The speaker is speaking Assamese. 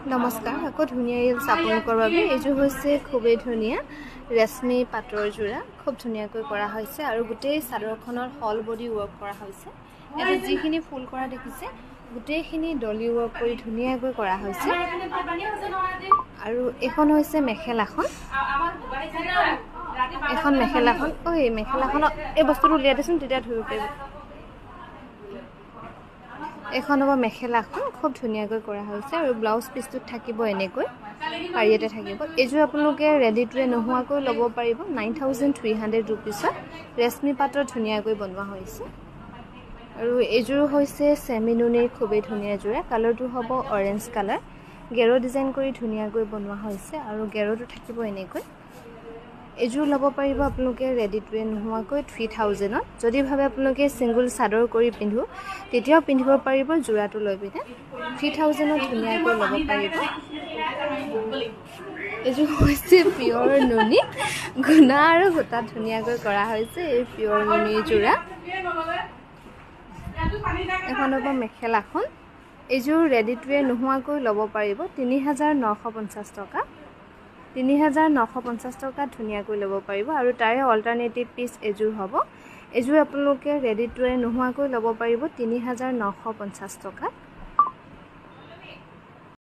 নমস্কাৰ আকৌ ধুনীয়া ৰিলছ আপোনালোকৰ বাবে এইযোৰ হৈছে খুবেই ধুনীয়া ৰেশমী পাটৰ যোৰা খুব ধুনীয়াকৈ কৰা হৈছে আৰু গোটেই চাদৰখনৰ হল বডি ৱৰ্ক কৰা হৈছে এটা যিখিনি ফুল কৰা দেখিছে গোটেইখিনি ডলি ৱৰ্ক কৰি ধুনীয়াকৈ কৰা হৈছে আৰু এখন হৈছে মেখেলাখন এই মেখেলাখন এই বস্তুটো উলিয়াই দিছোন তেতিয়া ধৰিব পাৰিব এখন হ'ব মেখেলাখন খুব ধুনীয়াকৈ কৰা হৈছে আৰু ব্লাউজ পিছটোত থাকিব এনেকৈ পাৰিয়েতে থাকিব এইযোৰ আপোনালোকে ৰেডি টু নোহোৱাকৈ ল'ব পাৰিব 9300 ৰুপিছত ৰেশমী পাটৰ ধুনীয়াকৈ বনোৱা হৈছে আৰু এইযোৰ হৈছে সেমিনুনিৰ খুবেই ধুনীয়া যোৰা কালাৰটো হ'ব অৰেঞ্জ কালাৰ গেৰো ডিজাইন কৰি ধুনীয়াকৈ বনোৱা হৈছে আৰু গেৰোটো থাকিব এনেকৈ এইযোৰ ল'ব পাৰিব আপোনালোকে ৰেডি টু নোহোৱাকৈ 3000ত যদি ভাবে আপোনালোকে সিঙ্গল চাদৰ কৰি পিন্ধো তেতিয়াও পিন্ধিব পাৰিব যোৰাটো লৈ পিনে 3000ত ধুনীয়াকৈ ল'ব পাৰিব এইযোৰ হৈছে পিয়ৰ নুনি গুণা আৰু গোটা ধুনীয়াকৈ কৰা হৈছে এই পিয়ৰ নুনি যোৰা এখন হ'ব মেখেলাখন এইযোৰ ৰেডি টু নোহোৱাকৈ ল'ব পাৰিব 3950 টকা 3950 টকা ধুনীয়াকৈ ল'ব পাৰিব আৰু তাৰে অল্টাৰনেটিভ পিস এযোৰ হ'ব এযোৰ আপোনালোকে ৰেডি টু নোহোৱাকৈ ল'ব পাৰিব 3950 টকা